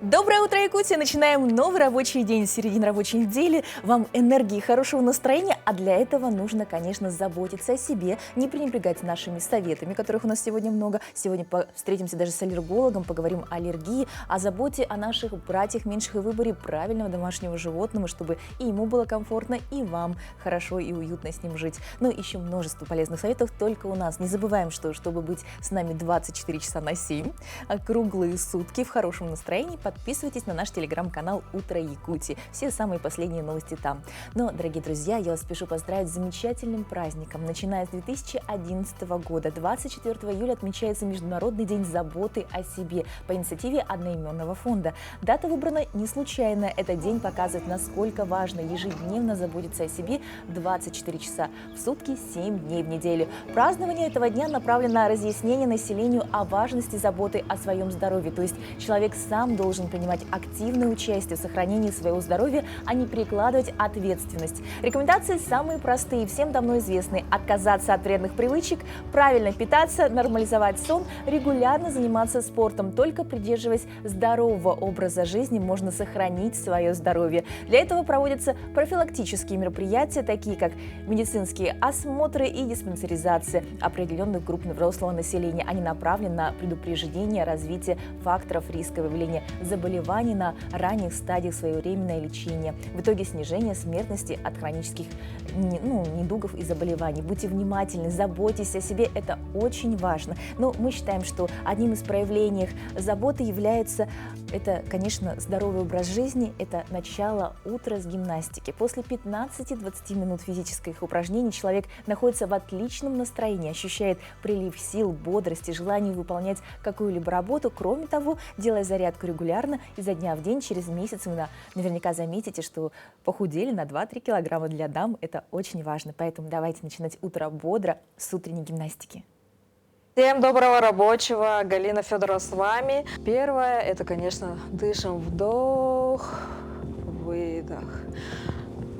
Доброе утро, Якутия! Начинаем новый рабочий день, середина рабочей недели. Вам энергии, хорошего настроения, а для этого нужно, конечно, заботиться о себе, не пренебрегать нашими советами, которых у нас сегодня много. Сегодня встретимся даже с аллергологом, поговорим о аллергии, о заботе о наших братьях меньших и выборе правильного домашнего животного, чтобы и ему было комфортно, и вам хорошо и уютно с ним жить. Ну, еще множество полезных советов только у нас. Не забываем, что чтобы быть с нами 24 часа на 7, круглые сутки в хорошем настроении, подписывайтесь на наш телеграм-канал «Утро Якутии». Все самые последние новости там. Но, дорогие друзья, я вас спешу поздравить с замечательным праздником. Начиная с 2011 года, 24 июля отмечается Международный день заботы о себе по инициативе одноименного фонда. Дата выбрана не случайно. Этот день показывает, насколько важно ежедневно заботиться о себе 24 часа в сутки, 7 дней в неделю. Празднование этого дня направлено на разъяснение населению о важности заботы о своем здоровье. То есть человек сам должен принимать активное участие в сохранении своего здоровья, а не перекладывать ответственность. Рекомендации самые простые, всем давно известны. Отказаться от вредных привычек, правильно питаться, нормализовать сон, регулярно заниматься спортом. Только придерживаясь здорового образа жизни, можно сохранить свое здоровье. Для этого проводятся профилактические мероприятия, такие как медицинские осмотры и диспансеризация определенных групп взрослого населения. Они направлены на предупреждение развития факторов риска выявления заболеваний на ранних стадиях, своевременное лечение. В итоге снижение смертности от хронических недугов и заболеваний. Будьте внимательны, заботьтесь о себе, это очень важно. Но мы считаем, что одним из проявлений заботы является, это, конечно, здоровый образ жизни, это начало утра с гимнастики. После 15-20 минут физических упражнений человек находится в отличном настроении, ощущает прилив сил, бодрости, желание выполнять какую-либо работу. Кроме того, делая зарядку регулярно, изо дня в день, через месяц вы наверняка заметите, что похудели на 2-3 килограмма. Для дам это очень важно. Поэтому давайте начинать утро бодро с утренней гимнастики. Всем доброго рабочего, Галина Федорова с вами. Первое, это, конечно, дышим, вдох, выдох.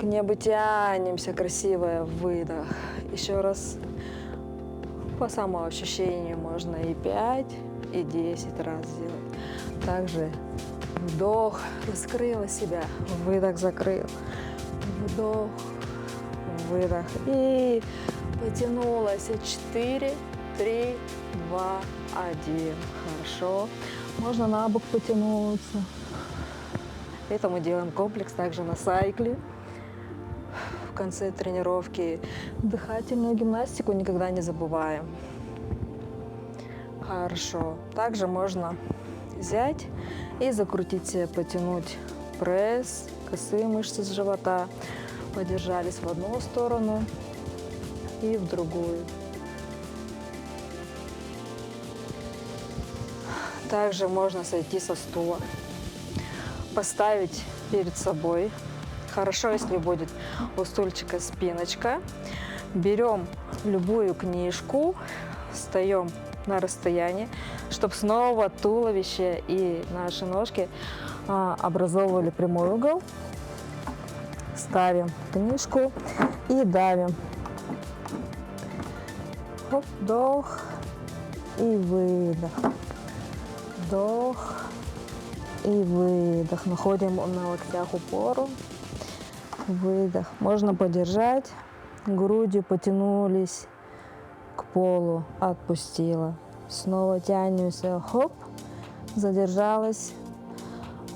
К небу тянемся, красивое, выдох. Еще раз, по самоощущению можно и 5, и 10 раз сделать. Также вдох, раскрыла себя, выдох, закрыл, вдох, выдох и потянулась. 4, 3, 2, 1. Хорошо. Можно на бок потянуться. Это мы делаем комплекс также на сайкле. В конце тренировки дыхательную гимнастику никогда не забываем. Хорошо. Также можно взять и закрутить себя, потянуть пресс, косые мышцы с живота. Подержались в одну сторону и в другую. Также можно сойти со стула, поставить перед собой. Хорошо, если будет у стульчика спиночка. Берем любую книжку, встаем на расстоянии, чтобы снова туловище и наши ножки образовывали прямой угол. Ставим книжку и давим. Хоп, вдох и выдох. Вдох и выдох. Находим на локтях упору. Выдох. Можно подержать. Грудью потянулись к полу. Отпустила. Снова тянемся. Хоп. Задержалась.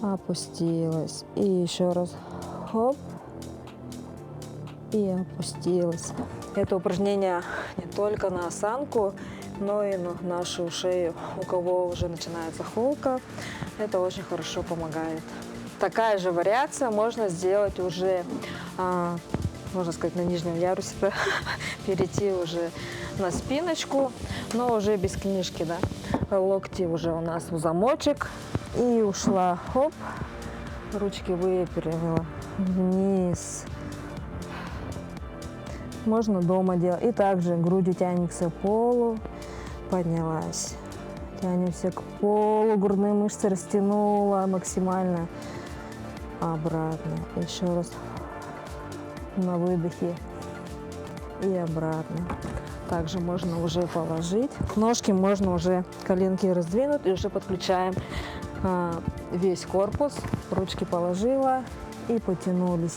Опустилась. И еще раз. Хоп. И опустилась. Это упражнение не только на осанку, но и на нашу шею. У кого уже начинается холка, это очень хорошо помогает. Такая же вариация можно сделать уже, можно сказать, на нижнем ярусе, перейти уже на спиночку, но уже без книжки, да. Локти уже у нас в замочек и ушла, хоп, ручки выпрямила вниз. Можно дома делать. И также грудью тянемся к полу, поднялась. Тянемся к полу, грудные мышцы растянула максимально. Обратно. Еще раз на выдохе и обратно. Также можно уже положить. Ножки можно уже, коленки раздвинуть и уже подключаем весь корпус, ручки положила и потянулись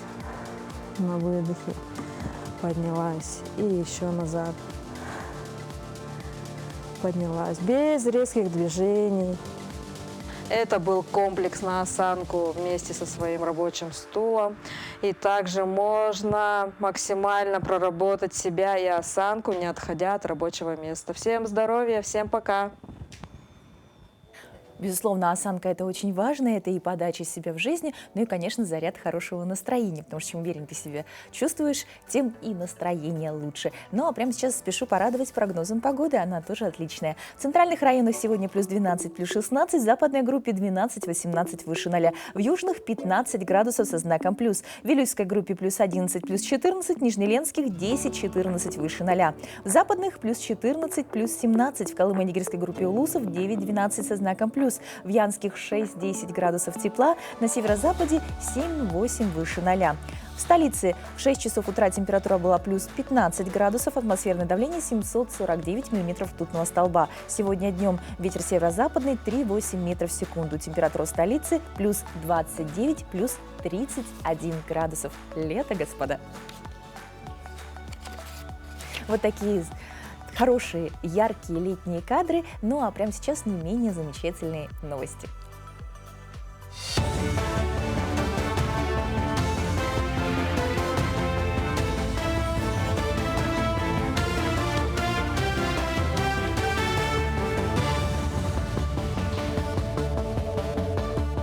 на выдохе. Поднялась и еще назад. Поднялась без резких движений. Это был комплекс на осанку вместе со своим рабочим стулом. И также можно максимально проработать себя и осанку, не отходя от рабочего места. Всем здоровья, всем пока! Безусловно, осанка – это очень важно, это и подача себя в жизни, ну и, конечно, заряд хорошего настроения, потому что чем увереннее ты себя чувствуешь, тем и настроение лучше. Ну а прямо сейчас спешу порадовать прогнозом погоды, она тоже отличная. В центральных районах сегодня плюс 12, плюс 16, в западной группе 12-18 выше 0, в южных 15 градусов со знаком плюс, в Вилюйской группе плюс 11, плюс 14, в Нижнеленских 10-14 выше 0, в западных плюс 14, плюс 17, в Колымо-Нигерской группе Улусов 9-12 со знаком плюс, в Янских 6-10 градусов тепла, на северо-западе 7-8 выше 0. В столице в 6 часов утра температура была плюс 15 градусов, атмосферное давление 749 миллиметров ртутного столба. Сегодня днем ветер северо-западный 3,8 метров в секунду. Температура столицы плюс 29, плюс 31 градусов. Лето, господа. Вот такие хорошие, яркие летние кадры. Ну а прямо сейчас не менее замечательные новости.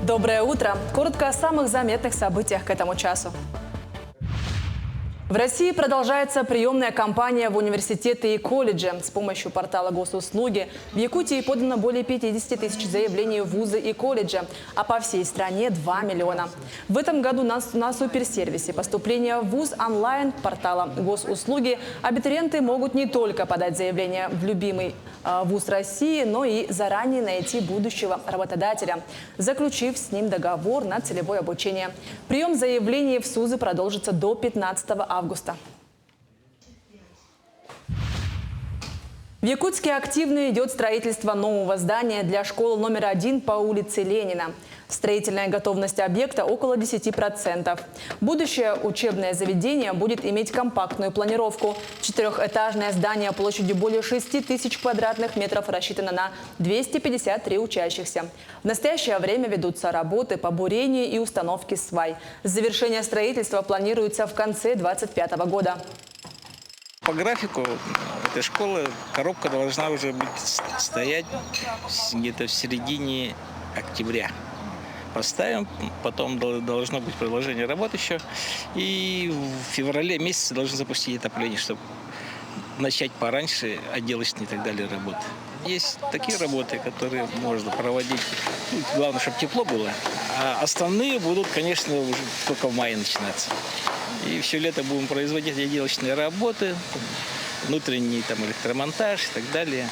Доброе утро! Коротко о самых заметных событиях к этому часу. В России продолжается приемная кампания в университеты и колледжи. С помощью портала госуслуги в Якутии подано более 50 тысяч заявлений в вузы и колледжи, а по всей стране 2 миллиона. В этом году на суперсервисе поступления в вуз онлайн портала госуслуги абитуриенты могут не только подать заявление в любимый вуз России, но и заранее найти будущего работодателя, заключив с ним договор на целевое обучение. Прием заявлений в СУЗы продолжится до 15 августа. В Якутске активно идет строительство нового здания для школы номер 1 по улице Ленина. Строительная готовность объекта около 10%. Будущее учебное заведение будет иметь компактную планировку. Четырехэтажное здание площадью более 6 тысяч квадратных метров рассчитано на 253 учащихся. В настоящее время ведутся работы по бурению и установке свай. Завершение строительства планируется в конце 2025 года. По графику этой школы коробка должна уже быть стоять где-то в середине октября. Поставим, потом должно быть продолжение работ еще. И в феврале месяце должны запустить отопление, чтобы начать пораньше отделочные и так далее работы. Есть такие работы, которые можно проводить. Главное, чтобы тепло было. А основные будут, конечно, уже только в мае начинаться. И все лето будем производить отделочные работы, внутренний там электромонтаж и так далее.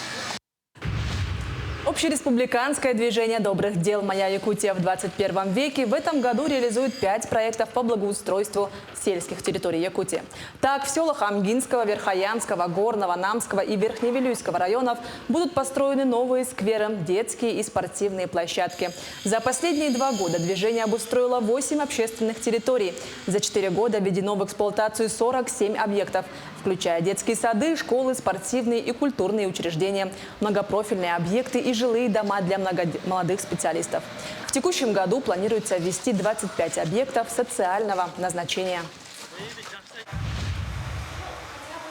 Общереспубликанское движение добрых дел «Моя Якутия в 21 веке» в этом году реализует 5 проектов по благоустройству сельских территорий Якутии. Так, в селах Амгинского, Верхоянского, Горного, Намского и Верхневилюйского районов будут построены новые скверы, детские и спортивные площадки. За последние 2 года движение обустроило 8 общественных территорий. За 4 года введено в эксплуатацию 47 объектов, включая детские сады, школы, спортивные и культурные учреждения, многопрофильные объекты и жилые дома для молодых специалистов. В текущем году планируется ввести 25 объектов социального назначения.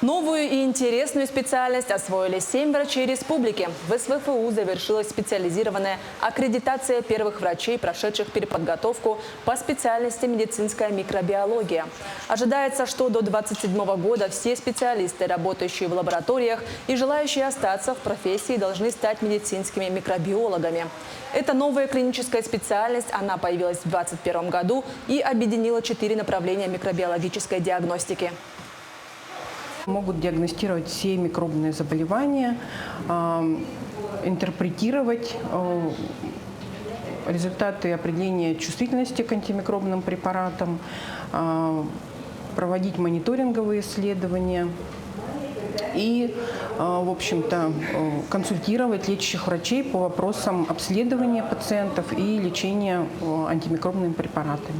Новую и интересную специальность освоили 7 врачей республики. В СВФУ завершилась специализированная аккредитация первых врачей, прошедших переподготовку по специальности медицинская микробиология. Ожидается, что до 2027 года все специалисты, работающие в лабораториях и желающие остаться в профессии, должны стать медицинскими микробиологами. Это новая клиническая специальность, она появилась в 2021 году и объединила 4 направления микробиологической диагностики. Могут диагностировать все микробные заболевания, интерпретировать результаты определения чувствительности к антимикробным препаратам, проводить мониторинговые исследования и, в общем-то, консультировать лечащих врачей по вопросам обследования пациентов и лечения антимикробными препаратами.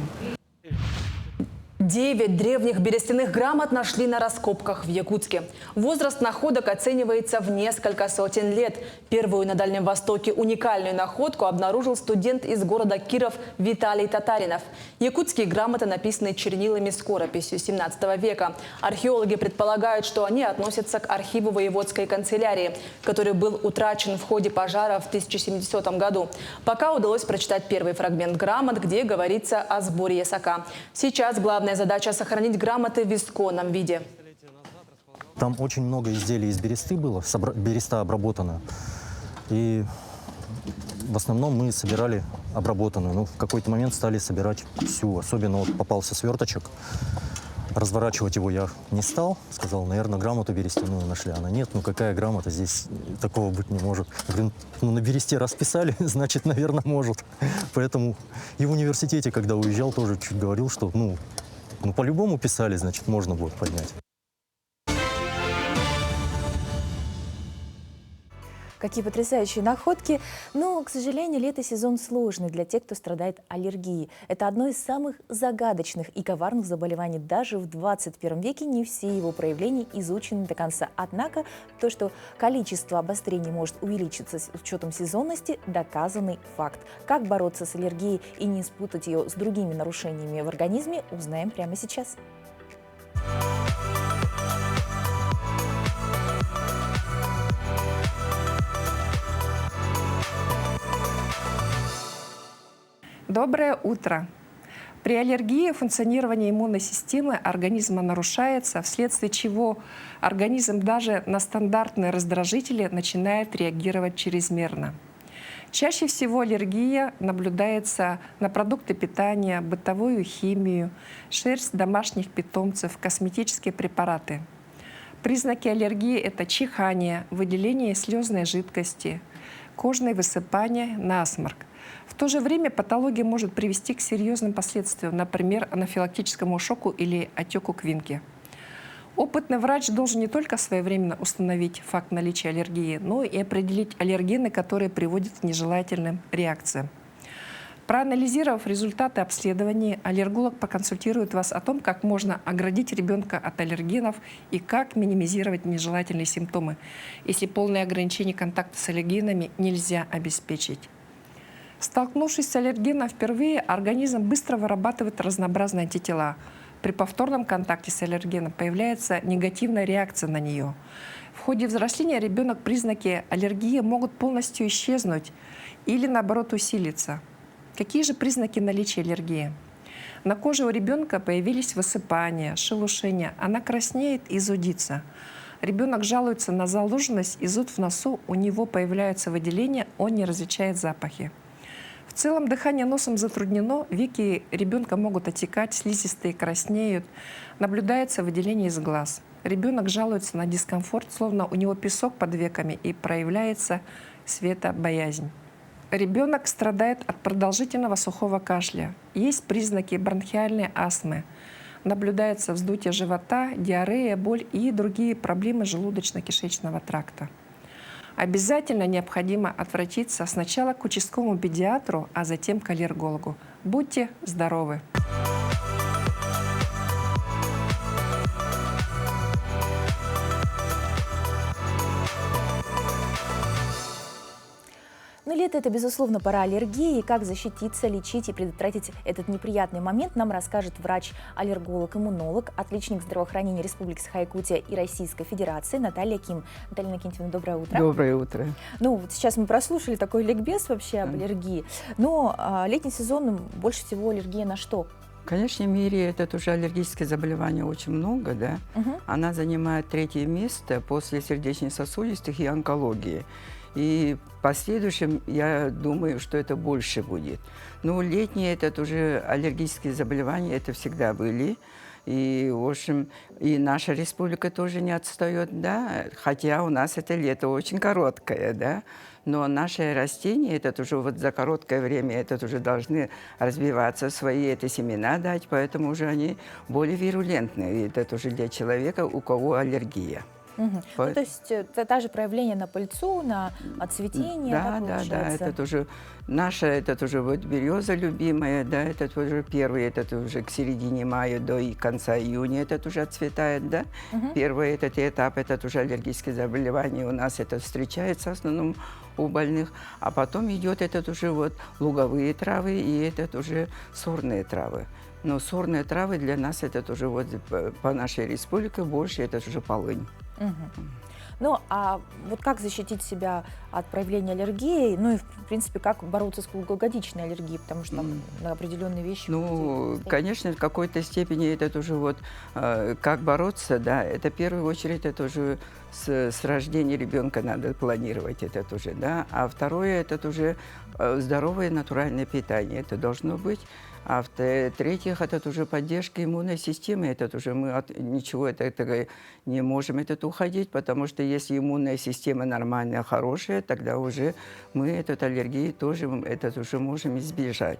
9 древних берестяных грамот нашли на раскопках в Якутске. Возраст находок оценивается в несколько сотен лет. Первую на Дальнем Востоке уникальную находку обнаружил студент из города Киров Виталий Татаринов. Якутские грамоты написаны чернилами с скорописью 17 века. Археологи предполагают, что они относятся к архиву воеводской канцелярии, который был утрачен в ходе пожара в 1070 году. Пока удалось прочитать первый фрагмент грамот, где говорится о сборе ясака. Сейчас главная задача – сохранить грамоты в исконном виде. Там очень много изделий из бересты было, береста обработана. И в основном мы собирали обработанную. Ну, в какой-то момент стали собирать всю. Особенно вот попался сверточек. Разворачивать его я не стал. Сказал, наверное, грамоту берестяную нашли. Она нет, ну какая грамота, здесь такого быть не может. Я говорю, ну на бересте расписали, значит, наверное, может. Поэтому и в университете, когда уезжал, тоже чуть говорил, что ну по-любому писали, значит, можно будет поднять. Какие потрясающие находки. Но, к сожалению, лето-сезон сложный для тех, кто страдает аллергией. Это одно из самых загадочных и коварных заболеваний. Даже в 21 веке не все его проявления изучены до конца. Однако то, что количество обострений может увеличиться с учетом сезонности, доказанный факт. Как бороться с аллергией и не спутать ее с другими нарушениями в организме, узнаем прямо сейчас. Доброе утро! При аллергии функционирование иммунной системы организма нарушается, вследствие чего организм даже на стандартные раздражители начинает реагировать чрезмерно. Чаще всего аллергия наблюдается на продукты питания, бытовую химию, шерсть домашних питомцев, косметические препараты. Признаки аллергии – это чихание, выделение слезной жидкости, кожные высыпания, насморк. В то же время патология может привести к серьезным последствиям, например, анафилактическому шоку или отеку квинки. Опытный врач должен не только своевременно установить факт наличия аллергии, но и определить аллергены, которые приводят к нежелательным реакциям. Проанализировав результаты обследования, аллерголог проконсультирует вас о том, как можно оградить ребенка от аллергенов и как минимизировать нежелательные симптомы, если полное ограничение контакта с аллергенами нельзя обеспечить. Столкнувшись с аллергеном впервые, организм быстро вырабатывает разнообразные антитела. При повторном контакте с аллергеном появляется негативная реакция на нее. В ходе взросления ребенок признаки аллергии могут полностью исчезнуть или, наоборот, усилиться. Какие же признаки наличия аллергии? На коже у ребенка появились высыпания, шелушения, она краснеет и зудится. Ребенок жалуется на заложенность и зуд в носу, у него появляются выделения, он не различает запахи. В целом дыхание носом затруднено, веки ребенка могут отекать, слизистые краснеют, наблюдается выделение из глаз. Ребенок жалуется на дискомфорт, словно у него песок под веками, и проявляется светобоязнь. Ребенок страдает от продолжительного сухого кашля. Есть признаки бронхиальной астмы. Наблюдается вздутие живота, диарея, боль и другие проблемы желудочно-кишечного тракта. Обязательно необходимо обратиться сначала к участковому педиатру, а затем к аллергологу. Будьте здоровы! Но лето – это, безусловно, пора аллергии. И как защититься, лечить и предотвратить этот неприятный момент, нам расскажет врач-аллерголог-иммунолог, отличник здравоохранения Республики Саха-Якутия и Российской Федерации Наталья Ким. Наталья Иннокентьевна, доброе утро. Доброе утро. Ну, вот сейчас мы прослушали такой ликбез вообще об аллергии. Но летний сезон больше всего аллергия на что? В конечном мире это тоже аллергическое заболевание очень много, да. Она занимает 3-е место после сердечно-сосудистых и онкологии. И в последующем, я думаю, что это больше будет. Но летние это уже аллергические заболевания, это всегда были. И, в общем, и наша республика тоже не отстает, да. Хотя у нас это лето очень короткое, да. Но наши растения, это уже вот за короткое время, это уже должны развиваться, свои это семена дать, поэтому уже они более вирулентные. Это уже для человека, у кого аллергия. Ну, то есть это та же проявление на пыльцу, на цветение, Да, да, да, получается? это тоже наша, это тоже вот береза любимая, да, это уже первый, это уже к середине мая до и конца июня это уже отцветает, да. Первый этот этап, это уже аллергические заболевания у нас это встречается в основном у больных, а потом идет это уже вот луговые травы и это уже сорные травы. Но сорные травы для нас это уже вот по нашей республике больше это уже полынь. Ну, а вот как защитить себя от проявления аллергии, ну и, в принципе, как бороться с круглогодичной аллергией, потому что там на определенные вещи... Ну, конечно, в какой-то степени это уже вот, как бороться, да, это в первую очередь это уже с рождения ребенка надо планировать это уже, да, а второе это уже здоровое натуральное питание, это должно быть. А в-третьих, это уже поддержка иммунной системы. Это уже мы от ничего этого не можем уходить, потому что если иммунная система нормальная, хорошая, тогда уже мы эту аллергию тоже это уже можем избежать.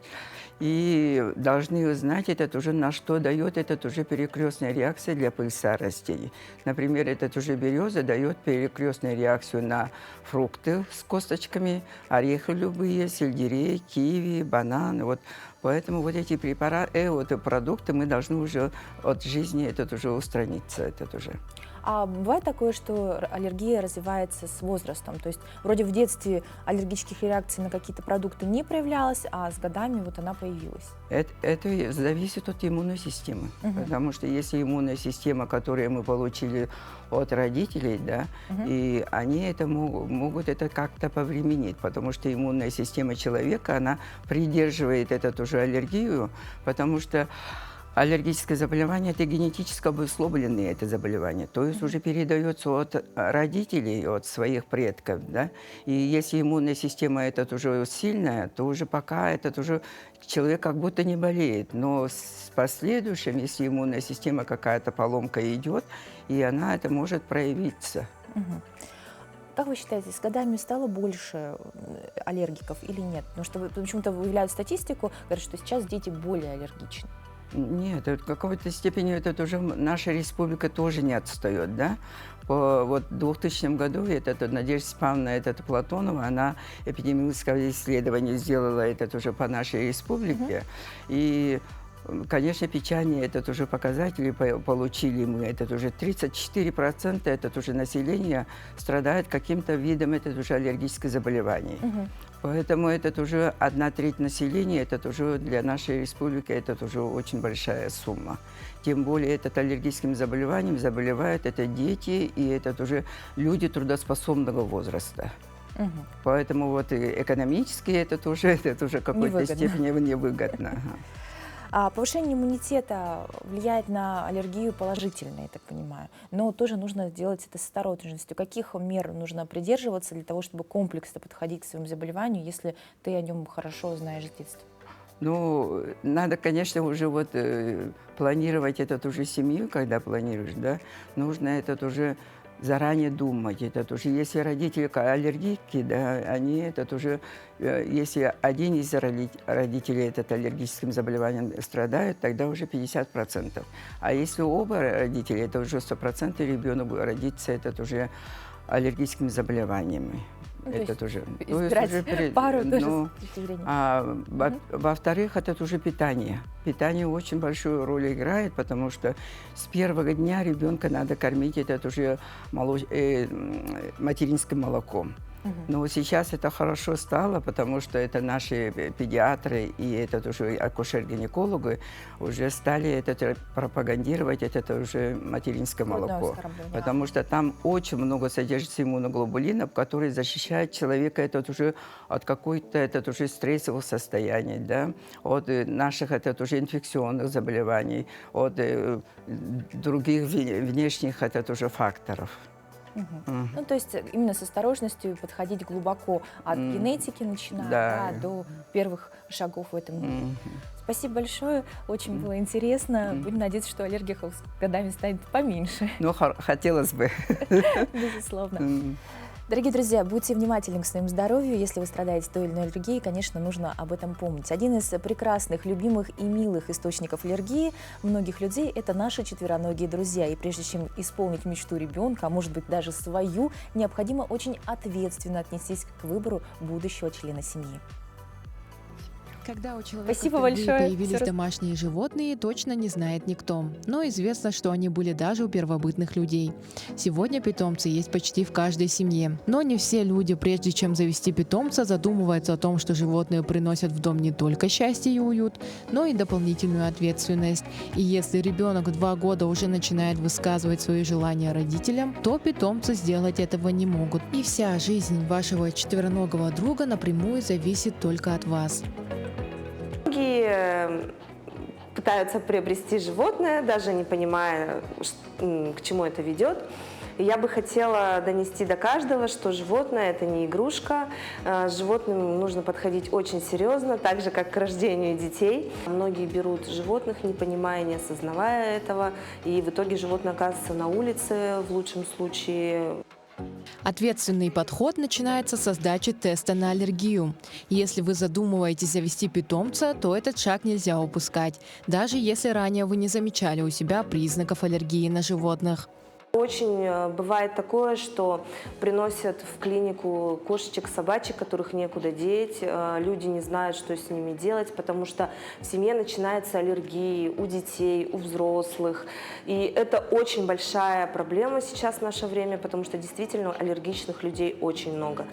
И должны знать, это уже на что дает это уже перекрестная реакция для пыльца растений. Например, это уже береза дает перекрестную реакцию на фрукты с косточками, орехи любые, сельдерей, киви, бананы. Вот. Поэтому вот эти препараты, продукты мы должны уже от жизни этот уже устраниться. Этот уже. А бывает такое, что аллергия развивается с возрастом? То есть вроде в детстве аллергических реакций на какие-то продукты не проявлялось, а с годами вот она появилась? Это зависит от иммунной системы. Потому что если иммунная система, которую мы получили от родителей, да, и они это могут это как-то повременить, потому что иммунная система человека, она придерживает эту уже аллергию, потому что аллергическое заболевание – это генетически обусловленное это заболевание, то есть уже передается от родителей, от своих предков, да. И если иммунная система это уже сильная, то уже пока этот уже человек как будто не болеет, но с последующим, если иммунная система какая-то поломка идет, и она это может проявиться. Как вы считаете, с годами стало больше аллергиков или нет? Потому что почему-то выявляют статистику, говорят, что сейчас дети более аллергичны. Нет, в какой-то степени это уже наша республика тоже не отстает, да. Вот в 2000 году Надежда Степановна Платонова, она эпидемиологическое исследование сделала это уже по нашей республике, и конечно, печально уже показатели получили мы. Это уже 34% это уже население страдает каким-то видом уже аллергических заболеваний. Поэтому это уже 1/3 населения, это уже для нашей республики это уже очень большая сумма. Тем более аллергическим заболеванием заболевают это дети и это уже люди трудоспособного возраста. Поэтому вот экономически это уже в какой-то степени невыгодно. А повышение иммунитета влияет на аллергию положительно, я так понимаю. Но тоже нужно делать это с осторожностью. Каких мер нужно придерживаться для того, чтобы комплексно подходить к своему заболеванию, если ты о нем хорошо знаешь с детства? Ну, надо, конечно, уже вот планировать уже семью, когда планируешь, да, нужно уже заранее думать. Это уже, если родители аллергики, да, они уже, если один из родителей аллергическим заболеванием страдает, тогда уже 50%. А если оба родителя, это уже 100% ребенок родится уже аллергическими заболеваниями. Это тоже. Пару во-вторых, это уже питание. Питание очень большую роль играет, потому что с первого дня ребенка надо кормить уже материнским молоком. Но сейчас это хорошо стало, потому что это наши педиатры и это уже акушер-гинекологи уже стали пропагандировать уже материнское молоко. Потому что там очень много содержится иммуноглобулинов, которые защищают человека уже от какой-то уже стрессового состояния, да, от наших уже инфекционных заболеваний, от других внешних уже факторов. Ну, то есть именно с осторожностью подходить глубоко от генетики, начиная до первых шагов в этом мире. Спасибо большое, очень было интересно. Будем надеяться, что аллергиков с годами станет поменьше. Ну, хотелось бы. Безусловно. Дорогие друзья, будьте внимательны к своему здоровью. Если вы страдаете той или иной аллергией, конечно, нужно об этом помнить. Один из прекрасных, любимых и милых источников аллергии многих людей – это наши четвероногие друзья. И прежде чем исполнить мечту ребенка, а может быть даже свою, необходимо очень ответственно отнестись к выбору будущего члена семьи. Когда у человека Спасибо впервые большое. появились домашние животные, точно не знает никто. Но известно, что они были даже у первобытных людей. Сегодня питомцы есть почти в каждой семье. Но не все люди, прежде чем завести питомца, задумываются о том, что животные приносят в дом не только счастье и уют, но и дополнительную ответственность. И если ребенок в 2 года уже начинает высказывать свои желания родителям, то питомцы сделать этого не могут. И вся жизнь вашего четвероногого друга напрямую зависит только от вас. Многие пытаются приобрести животное, даже не понимая, к чему это ведет. И я бы хотела донести до каждого, что животное – это не игрушка. С животным нужно подходить очень серьезно, так же, как к рождению детей. Многие берут животных, не понимая, не осознавая этого, и в итоге животное оказывается на улице в лучшем случае. Ответственный подход начинается со сдачи теста на аллергию. Если вы задумываетесь завести питомца, то этот шаг нельзя упускать, даже если ранее вы не замечали у себя признаков аллергии на животных. Очень бывает такое, что приносят в клинику кошечек, собачек, которых некуда деть. Люди не знают, что с ними делать, потому что в семье начинаются аллергии у детей, у взрослых. И это очень большая проблема сейчас в наше время, потому что действительно аллергичных людей очень много.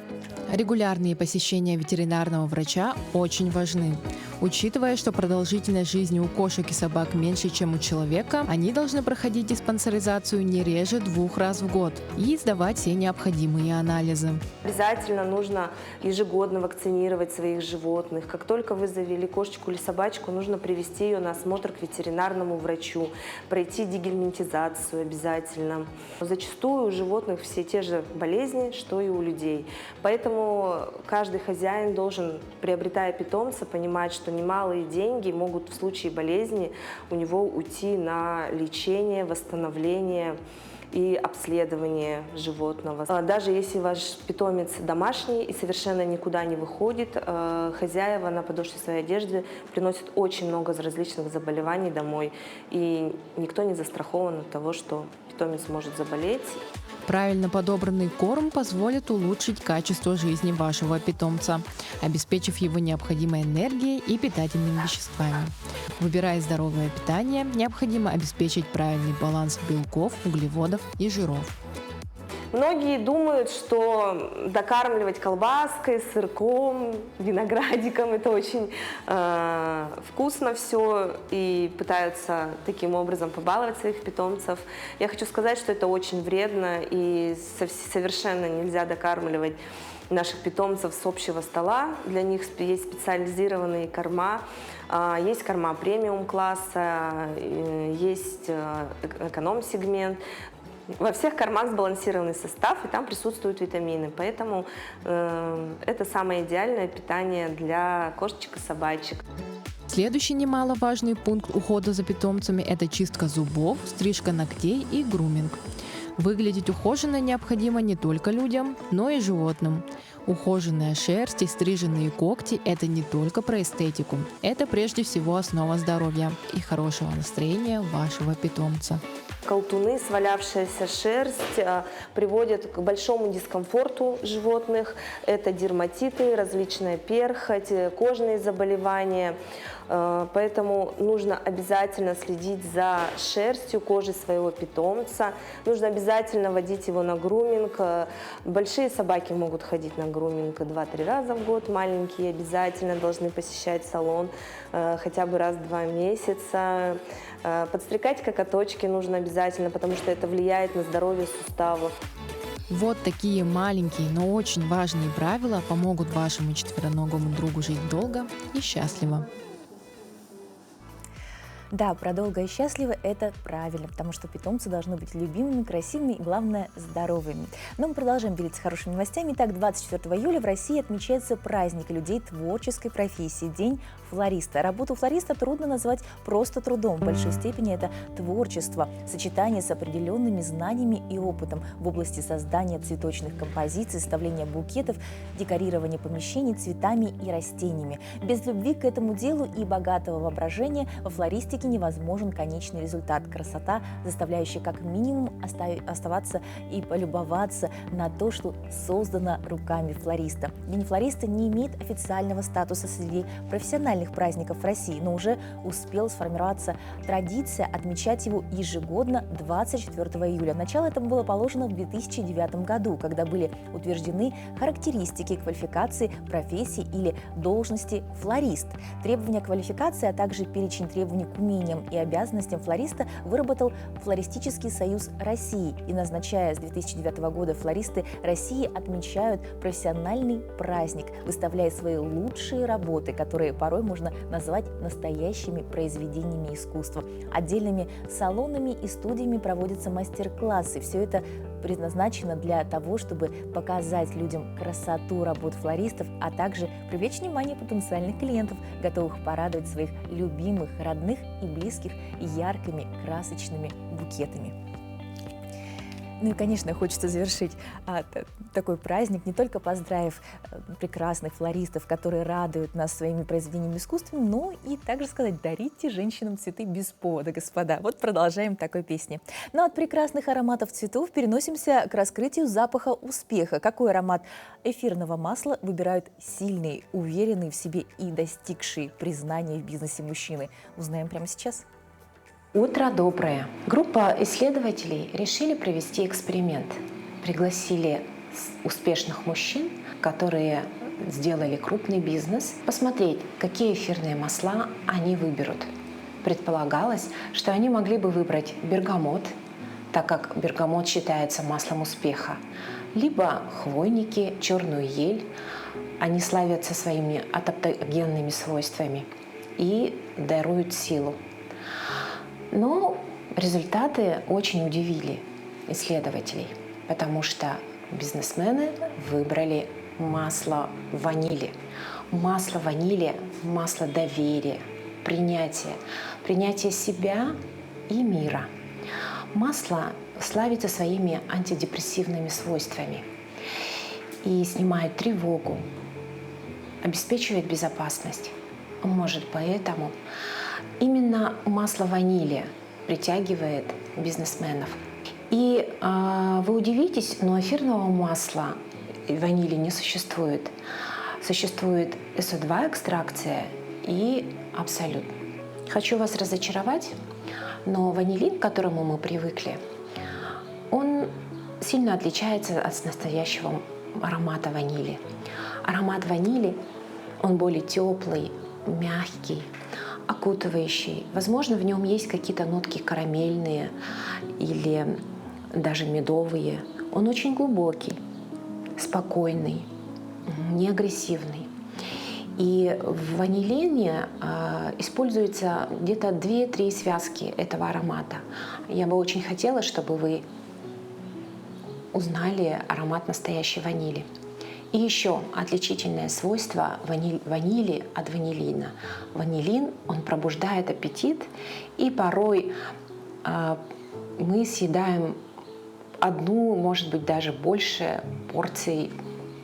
Регулярные посещения ветеринарного врача очень важны. Учитывая, что продолжительность жизни у кошек и собак меньше, чем у человека, они должны проходить диспансеризацию не реже 2 раз в год и сдавать все необходимые анализы. Обязательно нужно ежегодно вакцинировать своих животных. Как только вы завели кошечку или собачку, нужно привести ее на осмотр к ветеринарному врачу, пройти дегельминтизацию обязательно. Зачастую у животных все те же болезни, что и у людей. Поэтому каждый хозяин должен, приобретая питомца, понимать, что немалые деньги могут в случае болезни у него уйти на лечение, восстановление и обследование животного. Даже если ваш питомец домашний и совершенно никуда не выходит, хозяева на подошве своей одежды приносят очень много различных заболеваний домой, и никто не застрахован от того, что питомец может заболеть. Правильно подобранный корм позволит улучшить качество жизни вашего питомца, обеспечив его необходимой энергией и питательными веществами. Выбирая здоровое питание, необходимо обеспечить правильный баланс белков, углеводов и жиров. Многие думают, что докармливать колбаской, сырком, виноградиком – это очень вкусно все, и пытаются таким образом побаловать своих питомцев. Я хочу сказать, что это очень вредно, и совершенно нельзя докармливать наших питомцев с общего стола. Для них есть специализированные корма. Есть корма премиум-класса, есть эконом-сегмент. Во всех кормах сбалансированный состав, и там присутствуют витамины. Поэтому это самое идеальное питание для кошечек и собачек. Следующий немаловажный пункт ухода за питомцами – это чистка зубов, стрижка ногтей и груминг. Выглядеть ухоженно необходимо не только людям, но и животным. Ухоженная шерсть и стриженные когти – это не только про эстетику. Это прежде всего основа здоровья и хорошего настроения вашего питомца. Колтуны, свалявшаяся шерсть приводят к большому дискомфорту животных. Это дерматиты, различная перхоть, кожные заболевания. Поэтому нужно обязательно следить за шерстью кожи своего питомца. Нужно обязательно водить его на груминг. Большие собаки могут ходить на груминг 2-3 раза в год. Маленькие обязательно должны посещать салон хотя бы раз в 2 месяца. Подстригать коготочки нужно обязательно, потому что это влияет на здоровье суставов. Вот такие маленькие, но очень важные правила помогут вашему четвероногому другу жить долго и счастливо. Да, про долго и счастливо – это правильно, потому что питомцы должны быть любимыми, красивыми и, главное, здоровыми. Но мы продолжаем делиться хорошими новостями. Итак, 24 июля в России отмечается праздник людей творческой профессии – День флориста. Работу флориста трудно назвать просто трудом. В большой степени это творчество, сочетание с определенными знаниями и опытом в области создания цветочных композиций, составления букетов, декорирования помещений цветами и растениями. Без любви к этому делу и богатого воображения во флористике невозможен конечный результат. Красота, заставляющая как минимум оставаться и полюбоваться на то, что создано руками флориста. День флориста не имеет официального статуса среди профессиональных праздников в России, но уже успела сформироваться традиция отмечать его ежегодно 24 июля. Начало этому было положено в 2009 году, когда были утверждены характеристики квалификации профессии или должности флорист. Требования квалификации, а также перечень требований к умениям и обязанностям флориста выработал Флористический союз России. И, назначая с 2009 года, флористы России отмечают профессиональный праздник, выставляя свои лучшие работы, которые порой можно назвать настоящими произведениями искусства. Отдельными салонами и студиями проводятся мастер-классы. Все это предназначено для того, чтобы показать людям красоту работ флористов, а также привлечь внимание потенциальных клиентов, готовых порадовать своих любимых, родных и близких яркими, красочными букетами. Ну и, конечно, хочется завершить такой праздник, не только поздравив прекрасных флористов, которые радуют нас своими произведениями искусства, но и также сказать: дарите женщинам цветы без повода, господа. Вот продолжаем такой песни. Но от прекрасных ароматов цветов переносимся к раскрытию запаха успеха. Какой аромат эфирного масла выбирают сильные, уверенные в себе и достигшие признания в бизнесе мужчины? Узнаем прямо сейчас. Утро доброе. Группа исследователей решили провести эксперимент. Пригласили успешных мужчин, которые сделали крупный бизнес, посмотреть, какие эфирные масла они выберут. Предполагалось, что они могли бы выбрать бергамот, так как бергамот считается маслом успеха, либо хвойники, черную ель. Они славятся своими адаптогенными свойствами и даруют силу. Но результаты очень удивили исследователей, потому что бизнесмены выбрали масло ванили. Масло ванили – масло доверия, принятия себя и мира. Масло славится своими антидепрессивными свойствами и снимает тревогу, обеспечивает безопасность. Может, поэтому именно масло ванили притягивает бизнесменов. И вы удивитесь, но эфирного масла ванили не существует. Существует СО2 экстракция и абсолют. Хочу вас разочаровать, но ванилин, к которому мы привыкли, он сильно отличается от настоящего аромата ванили. Аромат ванили, он более теплый, мягкий, окутывающий. Возможно, в нем есть какие-то нотки карамельные или даже медовые. Он очень глубокий, спокойный, не агрессивный. И в ванилине используется где-то 2-3 связки этого аромата. Я бы очень хотела, чтобы вы узнали аромат настоящей ванили. И еще отличительное свойство ванили от ванилина. Ванилин, он пробуждает аппетит, и порой мы съедаем одну, может быть, даже больше порций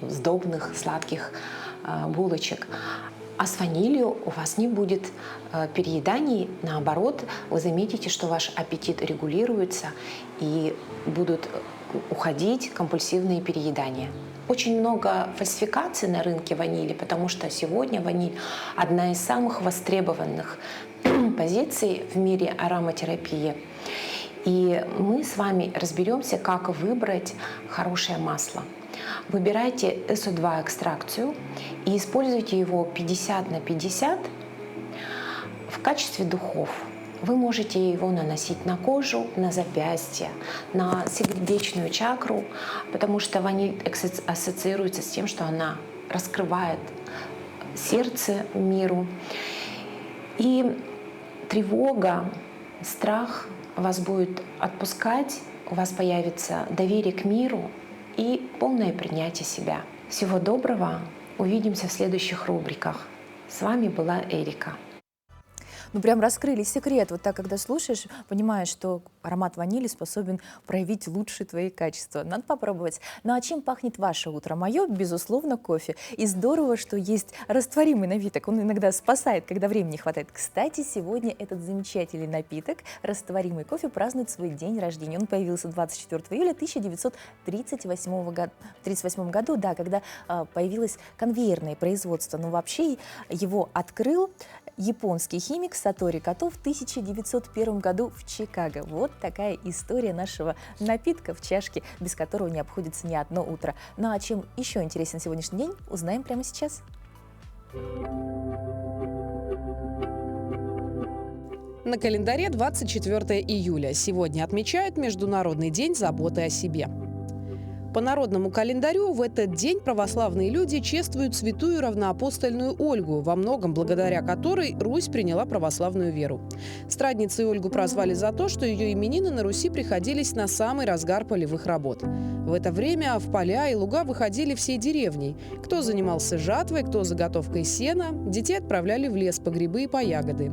сдобных сладких булочек. А с ванилью у вас не будет перееданий, наоборот, вы заметите, что ваш аппетит регулируется и будут уходить компульсивные переедания. Очень много фальсификаций на рынке ванили, потому что сегодня ваниль – одна из самых востребованных позиций в мире ароматерапии. И мы с вами разберемся, как выбрать хорошее масло. Выбирайте СО2 экстракцию и используйте его 50/50 в качестве духов. Вы можете его наносить на кожу, на запястье, на сердечную чакру, потому что ваниль ассоциируется с тем, что она раскрывает сердце миру. И тревога, страх вас будет отпускать, у вас появится доверие к миру и полное принятие себя. Всего доброго, увидимся в следующих рубриках. С вами была Эрика. Ну, прям раскрыли секрет. Вот так, когда слушаешь, понимаешь, что аромат ванили способен проявить лучшие твои качества. Надо попробовать. Ну, а чем пахнет ваше утро? Мое, безусловно, кофе. И здорово, что есть растворимый напиток. Он иногда спасает, когда времени не хватает. Кстати, сегодня этот замечательный напиток, растворимый кофе, празднует свой день рождения. Он появился 24 июля 1938 году, да, когда появилось конвейерное производство. Но вообще его открыл японский химик Сатори Като в 1901 году в Чикаго. Вот такая история нашего напитка в чашке, без которого не обходится ни одно утро. Ну а чем еще интересен сегодняшний день, узнаем прямо сейчас. На календаре 24 июля. Сегодня отмечают Международный день заботы о себе. По народному календарю в этот день православные люди чествуют святую равноапостольную Ольгу, во многом благодаря которой Русь приняла православную веру. Страдницей Ольгу прозвали за то, что ее именины на Руси приходились на самый разгар полевых работ. В это время в поля и луга выходили всей деревней. Кто занимался жатвой, кто заготовкой сена, детей отправляли в лес по грибы и по ягоды.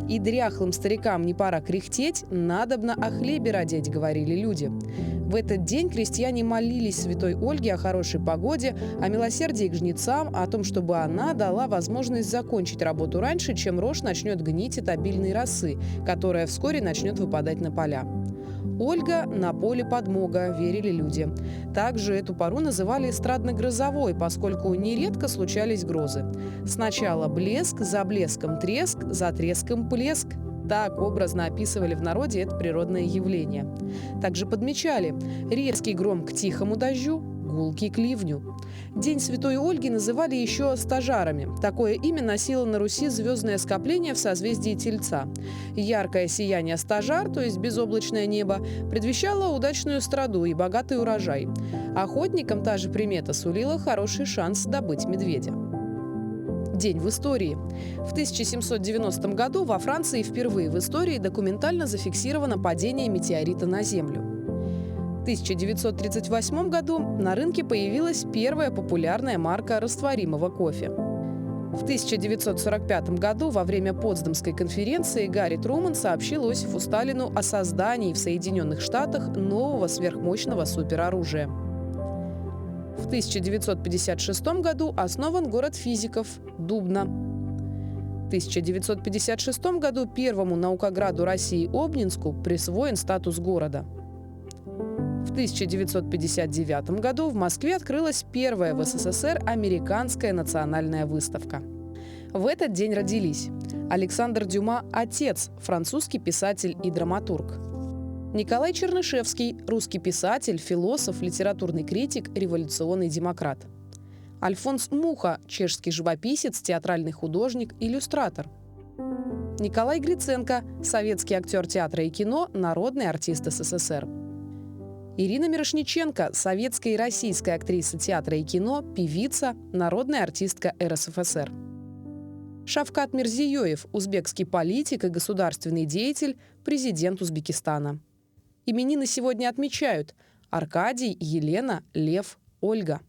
«И дряхлым старикам не пора кряхтеть, надобно о хлебе родить», — говорили люди. В этот день крестьяне молились святой Ольге о хорошей погоде, о милосердии к жнецам, о том, чтобы она дала возможность закончить работу раньше, чем рожь начнет гнить от обильной росы, которая вскоре начнет выпадать на поля. Ольга на поле подмога, верили люди. Также эту пору называли эстрадно-грозовой, поскольку нередко случались грозы. Сначала блеск, за блеском треск, за треском плеск. Так образно описывали в народе это природное явление. Также подмечали резкий гром к тихому дождю, гулкий к ливню. День Святой Ольги называли еще стажарами. Такое имя носило на Руси звездное скопление в созвездии Тельца. Яркое сияние стажар, то есть безоблачное небо, предвещало удачную страду и богатый урожай. Охотникам та же примета сулила хороший шанс добыть медведя. День в истории. В 1790 году во Франции впервые в истории документально зафиксировано падение метеорита на Землю. В 1938 году на рынке появилась первая популярная марка растворимого кофе. В 1945 году во время Потсдамской конференции Гарри Труман сообщил Иосифу Сталину о создании в Соединенных Штатах нового сверхмощного супероружия. В 1956 году основан город физиков Дубна. В 1956 году первому наукограду России Обнинску присвоен статус города. В 1959 году в Москве открылась первая в СССР американская национальная выставка. В этот день родились Александр Дюма – отец, французский писатель и драматург. Николай Чернышевский – русский писатель, философ, литературный критик, революционный демократ. Альфонс Муха – чешский живописец, театральный художник, иллюстратор. Николай Гриценко – советский актер театра и кино, народный артист СССР. Ирина Мирошниченко – советская и российская актриса театра и кино, певица, народная артистка РСФСР. Шавкат Мирзиёев – узбекский политик и государственный деятель, президент Узбекистана. Именины сегодня отмечают Аркадий, Елена, Лев, Ольга.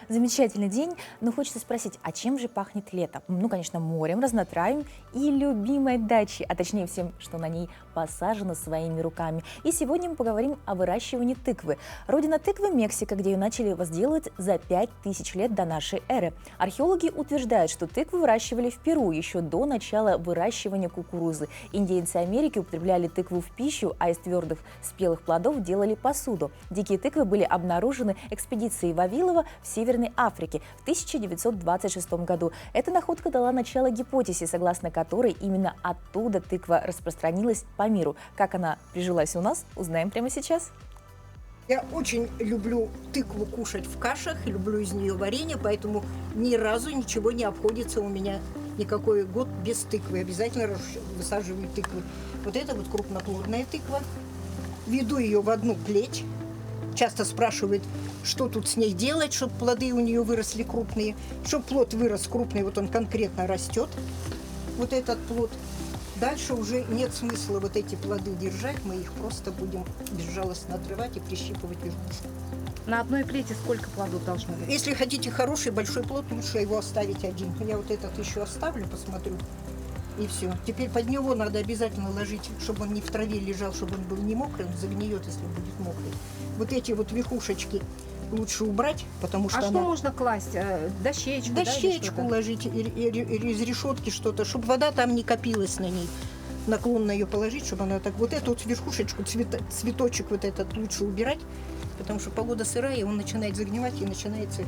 Замечательный день, но хочется спросить, а чем же пахнет лето? Ну, конечно, морем, разнотравьем и любимой дачей, а точнее всем, что на ней посажено своими руками. И сегодня мы поговорим о выращивании тыквы. Родина тыквы – Мексика, где ее начали возделывать за 5000 лет до нашей эры. Археологи утверждают, что тыкву выращивали в Перу еще до начала выращивания кукурузы. Индейцы Америки употребляли тыкву в пищу, а из твердых спелых плодов делали посуду. Дикие тыквы были обнаружены экспедицией Вавилова в Северной Африке в 1926 году. Эта находка дала начало гипотезе, согласно которой именно оттуда тыква распространилась по миру. Как она прижилась у нас, узнаем прямо сейчас. Я очень люблю тыкву кушать в кашах, люблю из нее варенье, поэтому ни разу ничего не обходится у меня никакой год без тыквы. Обязательно высаживаю тыквы. Вот это вот крупноплодная тыква. Веду ее в одну плеть. Часто спрашивают, что тут с ней делать, чтобы плоды у нее выросли крупные. Чтобы плод вырос крупный, вот он конкретно растет. вот этот плод. Дальше уже нет смысла вот эти плоды держать, мы их просто будем безжалостно отрывать и прищипывать верхушку. На одной плете сколько плодов должно быть? Если хотите хороший большой плод, лучше его оставить один. Я вот этот еще оставлю, посмотрю. И все. Теперь под него надо обязательно ложить, чтобы он не в траве лежал, чтобы он был не мокрый, он загниет, если будет мокрый. Вот эти вот верхушечки лучше убрать, потому что что можно класть? Дощечку? Дощечку ложить, из решетки что-то, чтобы вода там не копилась на ней. Наклонно ее положить, чтобы она так... Вот эту вот верхушечку, цветочек вот этот лучше убирать, потому что погода сырая, и он начинает загнивать, и начинается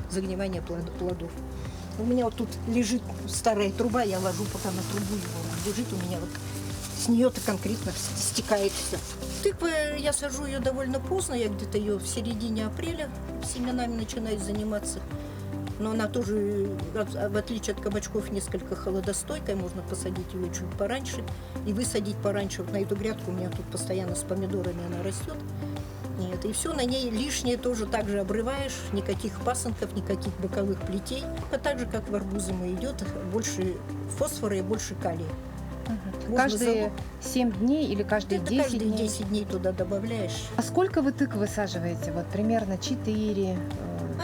загнивание плодов. У меня вот тут лежит старая труба, я ложу пока на трубу его. Лежит у меня вот, с нее-то конкретно стекает все. Тыква, я сажу ее довольно поздно, я где-то ее в середине апреля семенами начинаю заниматься. Но она тоже, в отличие от кабачков, несколько холодостойкая, можно посадить ее чуть пораньше и высадить пораньше. Вот на эту грядку у меня тут постоянно с помидорами она растет. Нет, и все, на ней лишнее тоже так же обрываешь, никаких пасынков, никаких боковых плетей. А так же, как в арбузы идет, больше фосфора и больше калия. Каждые 7 дней или каждые 10 дней? Каждые 10 дней туда добавляешь. А сколько вы тыкв высаживаете? Вот примерно 4,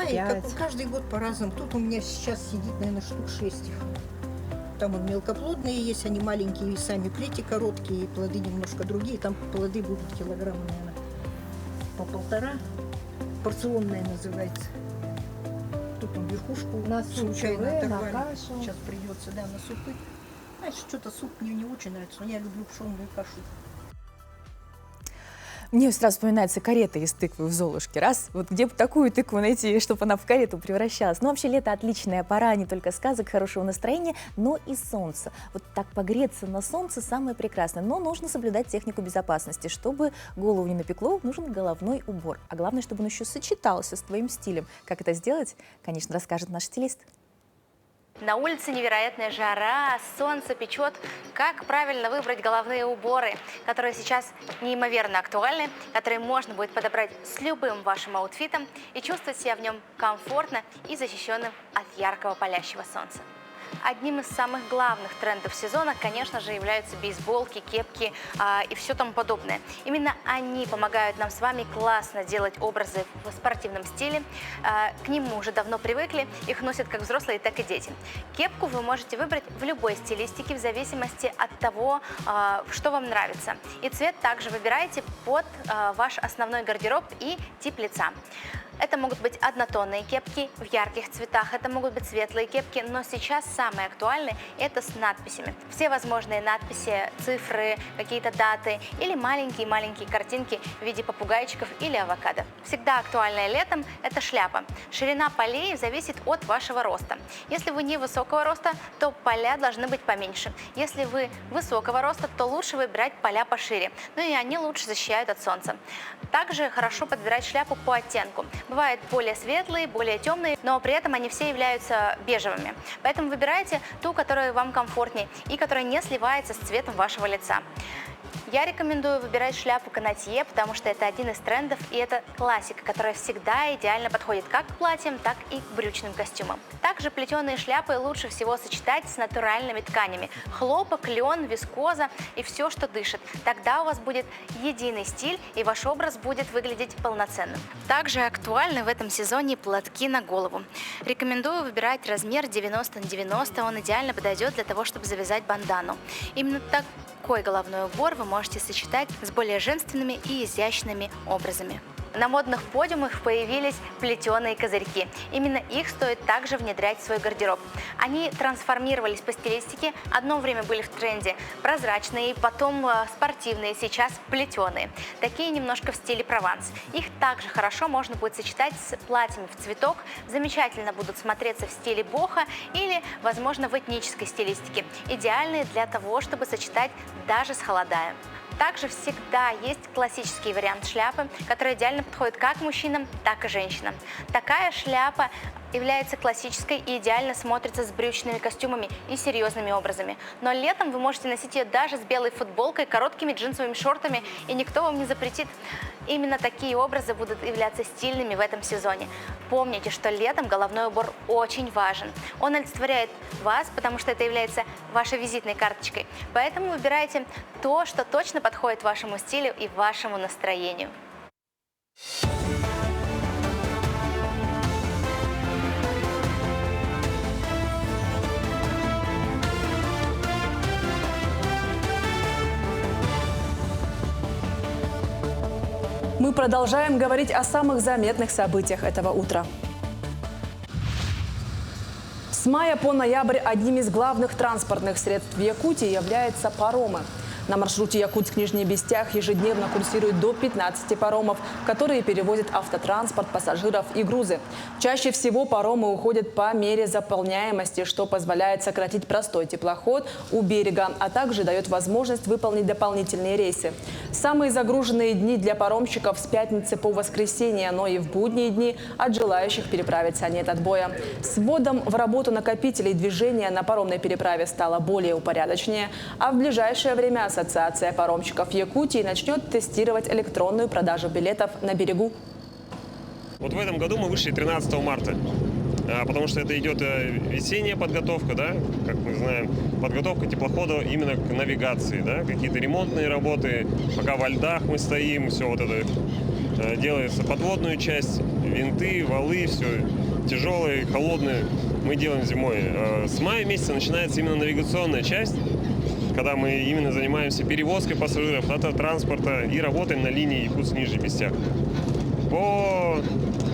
5? Каждый год по-разному. Тут у меня сейчас сидит, наверное, штук 6 их. Там вот мелкоплодные есть, они маленькие, и сами плети короткие, и плоды немножко другие. Там плоды будут килограмма, наверное, по 1,5. Порционная называется. Тут он верхушку на суп случайно оторвали. На кашу. Сейчас придется, да, на супы. Знаешь, что-то суп мне не очень нравится, но я люблю пшенную кашу. Мне сразу вспоминается карета из тыквы в Золушке. Раз, вот где бы такую тыкву найти, чтобы она в карету превращалась. Ну, вообще, лето отличная пора не только сказок, хорошего настроения, но и солнца. Вот так погреться на солнце самое прекрасное. Но нужно соблюдать технику безопасности. Чтобы голову не напекло, нужен головной убор. А главное, чтобы он еще сочетался с твоим стилем. Как это сделать, конечно, расскажет наш стилист. На улице невероятная жара, солнце печет. Как правильно выбрать головные уборы, которые сейчас неимоверно актуальны, которые можно будет подобрать с любым вашим аутфитом и чувствовать себя в нем комфортно и защищенным от яркого палящего солнца. Одним из самых главных трендов сезона, конечно же, являются бейсболки, кепки и все тому подобное. Именно они помогают нам с вами классно делать образы в спортивном стиле. К ним мы уже давно привыкли, их носят как взрослые, так и дети. Кепку вы можете выбрать в любой стилистике в зависимости от того, что вам нравится. И цвет также выбирайте под ваш основной гардероб и тип лица. Это могут быть однотонные кепки в ярких цветах, это могут быть светлые кепки, но сейчас самые актуальные – это с надписями. Все возможные надписи, цифры, какие-то даты или маленькие-маленькие картинки в виде попугайчиков или авокадо. Всегда актуальная летом – это шляпа. Ширина полей зависит от вашего роста. Если вы невысокого роста, то поля должны быть поменьше. Если вы высокого роста, то лучше выбирать поля пошире, ну и они лучше защищают от солнца. Также хорошо подбирать шляпу по оттенку. Бывают более светлые, более темные, но при этом они все являются бежевыми. Поэтому выбирайте ту, которая вам комфортнее и которая не сливается с цветом вашего лица. Я рекомендую выбирать шляпу канатье, потому что это один из трендов, и это классика, которая всегда идеально подходит как к платьям, так и к брючным костюмам. Также плетеные шляпы лучше всего сочетать с натуральными тканями. Хлопок, лен, вискоза и все, что дышит. Тогда у вас будет единый стиль, и ваш образ будет выглядеть полноценным. Также актуальны в этом сезоне платки на голову. Рекомендую выбирать размер 90 на 90, он идеально подойдет для того, чтобы завязать бандану. Именно такой головной убор вы можете сочетать с более женственными и изящными образами. На модных подиумах появились плетеные козырьки. Именно их стоит также внедрять в свой гардероб. Они трансформировались по стилистике. Одно время были в тренде прозрачные, потом спортивные, сейчас плетеные. Такие немножко в стиле Прованс. Их также хорошо можно будет сочетать с платьями в цветок. Замечательно будут смотреться в стиле бохо или, возможно, в этнической стилистике. Идеальные для того, чтобы сочетать даже с холодаем. Также всегда есть классический вариант шляпы, который идеально подходит как мужчинам, так и женщинам. Такая шляпа является классической и идеально смотрится с брючными костюмами и серьезными образами. Но летом вы можете носить ее даже с белой футболкой, короткими джинсовыми шортами, и никто вам не запретит. Именно такие образы будут являться стильными в этом сезоне. Помните, что летом головной убор очень важен. Он олицетворяет вас, потому что это является вашей визитной карточкой. Поэтому выбирайте то, что точно подходит вашему стилю и вашему настроению. Мы продолжаем говорить о самых заметных событиях этого утра. С мая по ноябрь одним из главных транспортных средств в Якутии являются паромы. На маршруте Якутск-Нижний Бестях ежедневно курсирует до 15 паромов, которые перевозят автотранспорт, пассажиров и грузы. Чаще всего паромы уходят по мере заполняемости, что позволяет сократить простой теплоход у берега, а также дает возможность выполнить дополнительные рейсы. Самые загруженные дни для паромщиков с пятницы по воскресенье, но и в будние дни от желающих переправиться нет отбоя. С вводом в работу накопителей движения на паромной переправе стало более упорядоченнее, а в ближайшее время Ассоциация паромщиков Якутии начнет тестировать электронную продажу билетов на берегу. Вот в этом году мы вышли 13 марта, потому что это идет весенняя подготовка, да, как мы знаем, подготовка теплохода именно к навигации, да, какие-то ремонтные работы, пока во льдах мы стоим, все вот это делается, подводную часть, винты, валы, все тяжелые, холодные мы делаем зимой. С мая месяца начинается именно навигационная часть, когда мы именно занимаемся перевозкой пассажиров, автотранспорта и работаем на линии Якутск-Нижний Бестях. По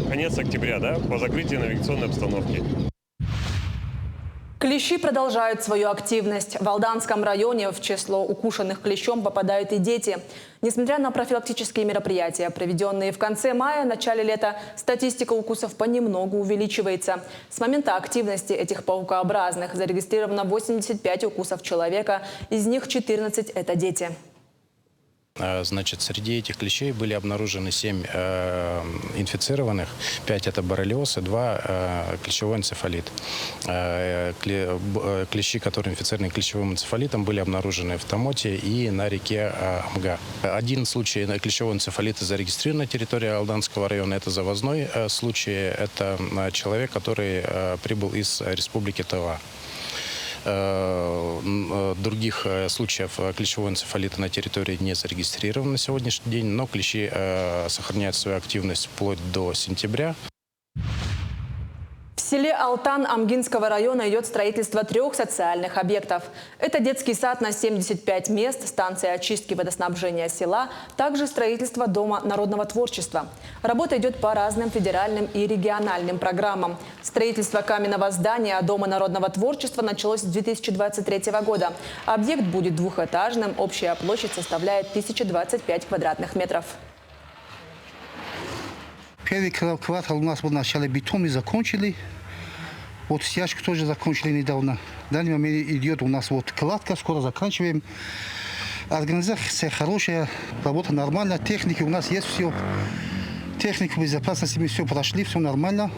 конец октября, да, по закрытию навигационной обстановки. Клещи продолжают свою активность. В Алданском районе в число укушенных клещом попадают и дети. Несмотря на профилактические мероприятия, проведенные в конце мая, начале лета, статистика укусов понемногу увеличивается. С момента активности этих паукообразных зарегистрировано 85 укусов человека, из них 14 – это дети. Значит, среди этих клещей были обнаружены 7 инфицированных, 5 это боррелиоз и 2 клещевой энцефалит. Клещи, которые инфицированы клещевым энцефалитом, были обнаружены в Тамоте и на реке Амга. Один случай клещевого энцефалита зарегистрирован на территории Алданского района. Это завозной случай. Это человек, который прибыл из республики Тыва. Других случаев клещевого энцефалита на территории не зарегистрировано на сегодняшний день, но клещи сохраняют свою активность вплоть до сентября. В селе Алтан Амгинского района идет строительство 3 социальных объектов. Это детский сад на 75 мест, станция очистки водоснабжения села, также строительство Дома народного творчества. Работа идет по разным федеральным и региональным программам. Строительство каменного здания Дома народного творчества началось с 2023 года. Объект будет двухэтажным, общая площадь составляет 1025 квадратных метров. Первый квартал у нас был в начале бетон, мы закончили. Вот стяжку тоже закончили недавно. В данный момент идет у нас вот кладка, скоро заканчиваем. Организация хорошая, работа нормальная, техники у нас есть все. Технику безопасности мы все прошли, все нормально.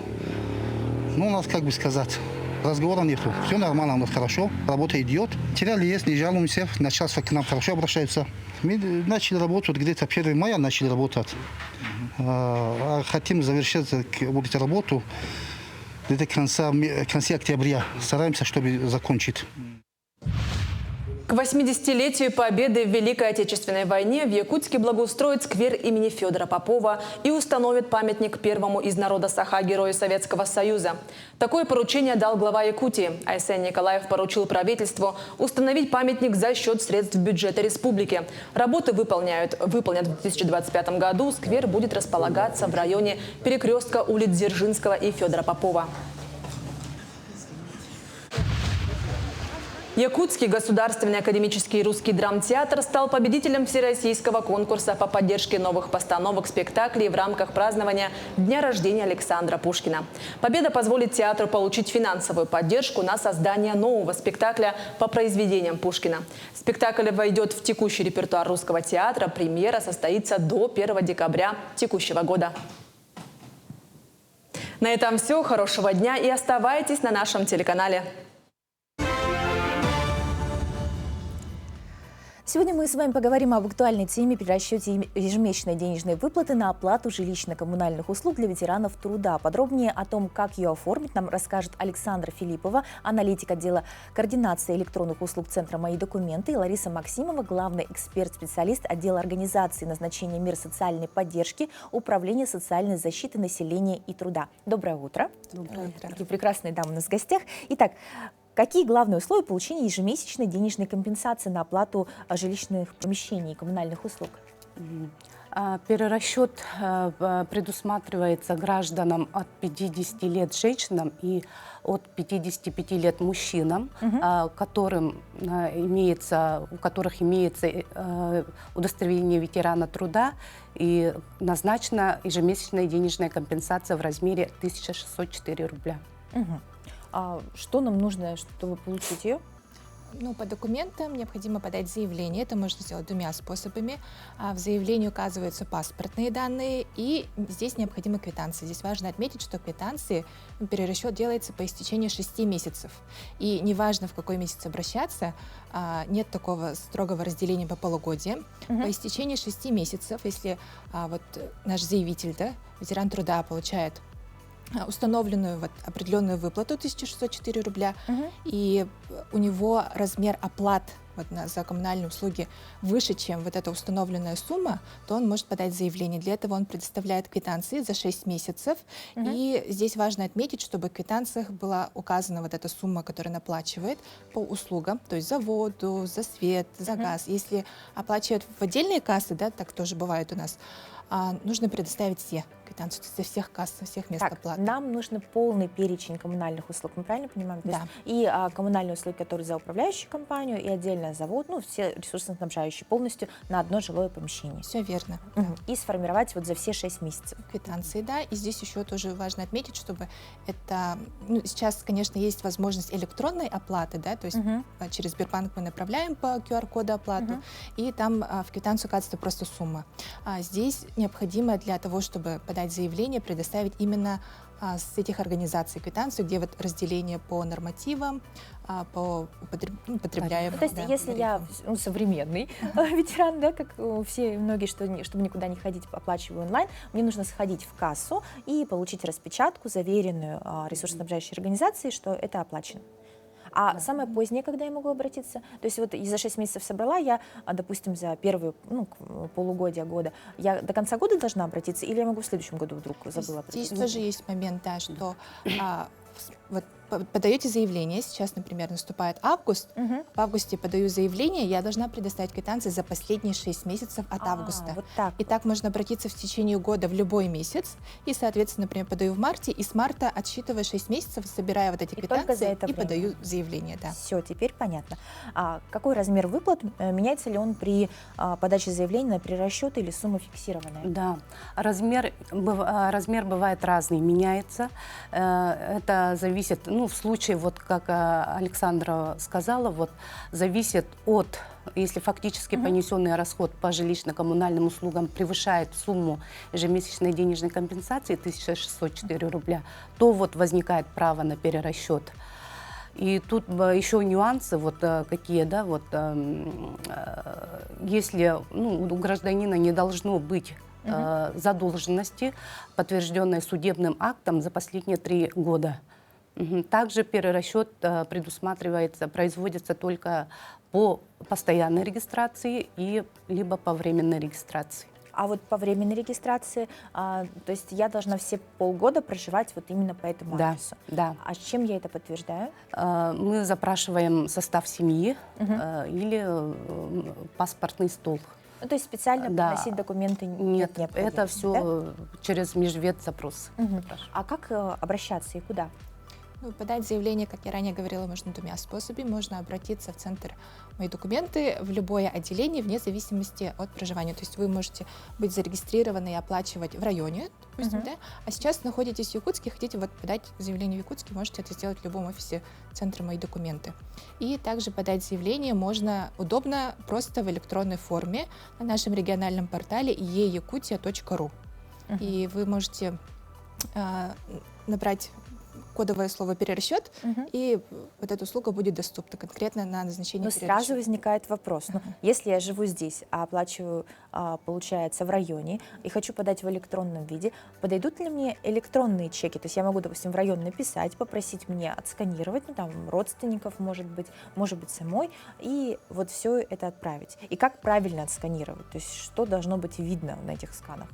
Ну, у нас, как бы сказать, разговора нету. Все нормально, у нас хорошо, работа идет. Материалы есть, не жалуемся, начальство к нам хорошо обращается. Мы начали работать где-то 1 мая, начали работать. Хотим завершить вот эту работу где-то к концу октября. Стараемся, чтобы закончить. К 80-летию Победы в Великой Отечественной войне в Якутске благоустроят сквер имени Федора Попова и установят памятник первому из народа Саха, герою Советского Союза. Такое поручение дал глава Якутии. Айсен Николаев поручил правительству установить памятник за счет средств бюджета республики. Работы выполнят в 2025 году. Сквер будет располагаться в районе перекрестка улиц Дзержинского и Федора Попова. Якутский государственный академический русский драмтеатр стал победителем всероссийского конкурса по поддержке новых постановок спектаклей в рамках празднования Дня рождения Александра Пушкина. Победа позволит театру получить финансовую поддержку на создание нового спектакля по произведениям Пушкина. Спектакль войдет в текущий репертуар русского театра. Премьера состоится до 1 декабря текущего года. На этом все. Хорошего дня и оставайтесь на нашем телеканале. Сегодня мы с вами поговорим об актуальной теме перерасчете ежемесячной денежной выплаты на оплату жилищно-коммунальных услуг для ветеранов труда. Подробнее о том, как ее оформить, нам расскажет Александра Филиппова, аналитик отдела координации электронных услуг Центра «Мои документы», и Лариса Максимова, главный эксперт-специалист отдела организации назначения мер социальной поддержки Управления социальной защиты населения и труда. Доброе утро. Доброе утро. Такие прекрасные дамы у нас в гостях. Итак, какие главные условия получения ежемесячной денежной компенсации на оплату жилищных помещений и коммунальных услуг? Перерасчет предусматривается гражданам от 50 лет женщинам и от 55 лет мужчинам, у которых имеется удостоверение ветерана труда, и назначена ежемесячная денежная компенсация в размере 1604 рубля. А что нам нужно, чтобы получить ее? Ну, по документам необходимо подать заявление. Это можно сделать двумя способами. В заявлении указываются паспортные данные, и здесь необходимы квитанции. Здесь важно отметить, что квитанции, перерасчет делается по истечении 6 месяцев. И неважно, в какой месяц обращаться, нет такого строгого разделения по полугодиям. По истечении 6 месяцев, если вот наш заявитель, да, ветеран труда, получает установленную определенную выплату 1604 рубля, и у него размер оплат за коммунальные услуги выше, чем вот эта установленная сумма, то он может подать заявление. Для этого он предоставляет квитанции за 6 месяцев. И здесь важно отметить, чтобы в квитанциях была указана вот эта сумма, которую он оплачивает по услугам, то есть за воду, за свет, за газ. Если оплачивают в отдельные кассы, да, так тоже бывает у нас, нужно предоставить все квитанции со всех касс, со всех мест оплаты. Нам нужен полный перечень коммунальных услуг, мы правильно понимаем? То Да. есть и коммунальные услуги, которые за управляющую компанию, и отдельно завод, ну, все ресурсоснабжающие полностью на одно жилое помещение. Все верно. И сформировать вот за все 6 месяцев. Квитанции, да. И здесь еще тоже важно отметить, чтобы это... Ну, сейчас, конечно, есть возможность электронной оплаты, да, то есть через Сбербанк мы направляем по QR-коду оплату, и там в квитанцию указывается просто сумма. Здесь необходимо для того, чтобы подать заявление, предоставить именно с этих организаций квитанцию, где вот разделение по нормативам, по потребляемым. То есть, если я современный ветеран, да, как все многие, чтобы никуда не ходить, оплачиваю онлайн, мне нужно сходить в кассу и получить распечатку, заверенную ресурсоснабжающей организацией, что это оплачено. А самое позднее, когда я могу обратиться? То есть вот за 6 месяцев собрала, я, допустим, за первые полугодия года, я до конца года должна обратиться, или я могу в следующем году вдруг забыла обратиться? Здесь тоже есть момент, да, что вот подаете заявление, сейчас, например, наступает август, в августе подаю заявление, я должна предоставить квитанции за последние 6 месяцев от августа. Вот так. И так можно обратиться в течение года в любой месяц, и, соответственно, например, подаю в марте, и с марта, отсчитывая 6 месяцев, собираю вот эти квитанции и подаю заявление. Да. Все, теперь понятно. А какой размер выплат? Меняется ли он при подаче заявления на перерасчет или сумма фиксированная? Да, размер бывает разный, меняется. Это зависит, в случае, вот как Александра сказала, вот зависит от, если фактически понесенный расход по жилищно-коммунальным услугам превышает сумму ежемесячной денежной компенсации 1604 рубля, то вот возникает право на перерасчет. И тут еще нюансы, вот какие, да, вот если у гражданина не должно быть задолженности, подтвержденной судебным актом за последние 3 года. Также перерасчет производится только по постоянной регистрации и либо по временной регистрации. А вот по временной регистрации, то есть я должна все полгода проживать вот именно по этому адресу? Да. А с чем я это подтверждаю? Мы запрашиваем состав семьи или паспортный стол. Ну, то есть специально приносить документы нет необходимости? Это все через межведзапрос. А как обращаться и куда? Подать заявление, как я ранее говорила, можно 2 способами. Можно обратиться в Центр «Мои документы» в любое отделение, вне зависимости от проживания. То есть вы можете быть зарегистрированы и оплачивать в районе, допустим, да? А сейчас находитесь в Якутске, хотите подать заявление в Якутске, можете это сделать в любом офисе Центра «Мои документы». И также подать заявление можно удобно просто в электронной форме на нашем региональном портале e-yakutia.ru. И вы можете набрать кодовое слово «перерасчет», и вот эта услуга будет доступна конкретно на назначение перерасчета. Сразу возникает вопрос. Если я живу здесь, а оплачиваю, получается, в районе, и хочу подать в электронном виде, подойдут ли мне электронные чеки? То есть я могу, допустим, в район написать, попросить мне отсканировать, там, родственников, может быть, самой, и вот все это отправить. И как правильно отсканировать? То есть что должно быть видно на этих сканах?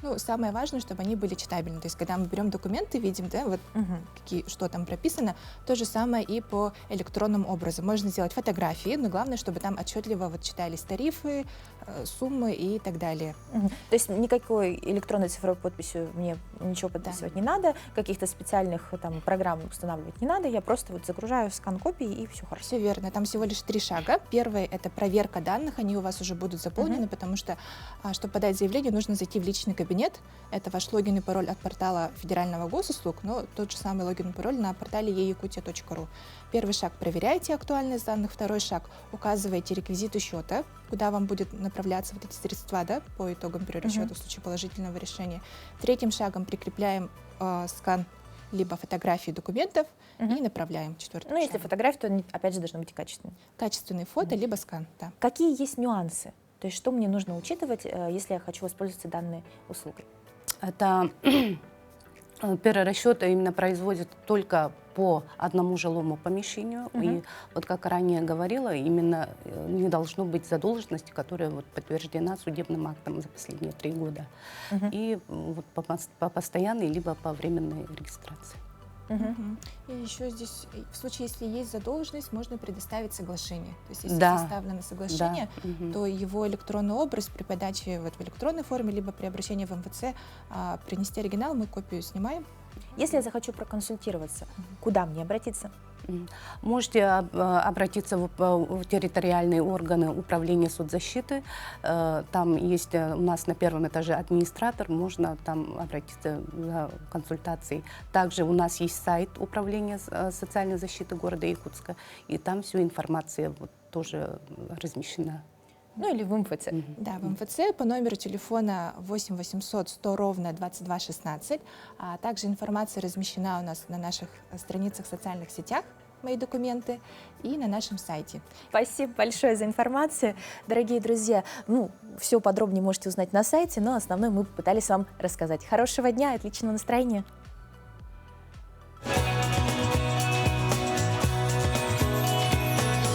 Ну, самое важное, чтобы они были читабельны. То есть, когда мы берем документы, видим, да, вот что там прописано, то же самое и по электронному образу. Можно сделать фотографии, но главное, чтобы там отчетливо вот читались тарифы, суммы и так далее. То есть никакой электронной цифровой подписью мне ничего подписывать не надо, каких-то специальных там программ устанавливать не надо, я просто вот загружаю скан копии и все хорошо. Все верно, там всего лишь 3 шага. Первый — это проверка данных, они у вас уже будут заполнены, потому что, чтобы подать заявление, нужно зайти в личный кабинет. Это ваш логин и пароль от портала Федерального госуслуг, но тот же самый логин и пароль на портале eyakutia.ru. Первый шаг — проверяйте актуальность данных. Второй шаг — указываете реквизиты счета, куда вам будет направляться вот эти средства, да, по итогам перерасчета в случае положительного решения. Третьим шагом прикрепляем скан либо фотографии документов и направляем. Четвертым шагом. Если фотографии, то они, опять же, должны быть качественные. Качественные фото, либо скан, да. Какие есть нюансы? То есть что мне нужно учитывать, если я хочу воспользоваться данной услугой? Это перерасчет именно производит только по одному жилому помещению. И вот как ранее говорила, именно не должно быть задолженности, которая вот подтверждена судебным актом за последние 3 года. И вот по постоянной либо по временной регистрации. И еще здесь, в случае, если есть задолженность, можно предоставить соглашение. То есть, если Да. составлено соглашение, то его электронный образ при подаче вот в электронной форме, либо при обращении в МФЦ принести оригинал, мы копию снимаем. Если я захочу проконсультироваться, куда мне обратиться? Можете обратиться в территориальные органы управления соцзащиты. Там есть у нас на 1-м этаже администратор, можно там обратиться за консультацией. Также у нас есть сайт управления социальной защиты города Якутска, и там вся информация вот тоже размещена. Ну или в МФЦ. Да, в МФЦ по номеру телефона 8 800 100 ровно 22 16. А также информация размещена у нас на наших страницах в социальных сетях, мои документы, и на нашем сайте. Спасибо большое за информацию. Дорогие друзья, все подробнее можете узнать на сайте, но основное мы попытались вам рассказать. Хорошего дня и отличного настроения.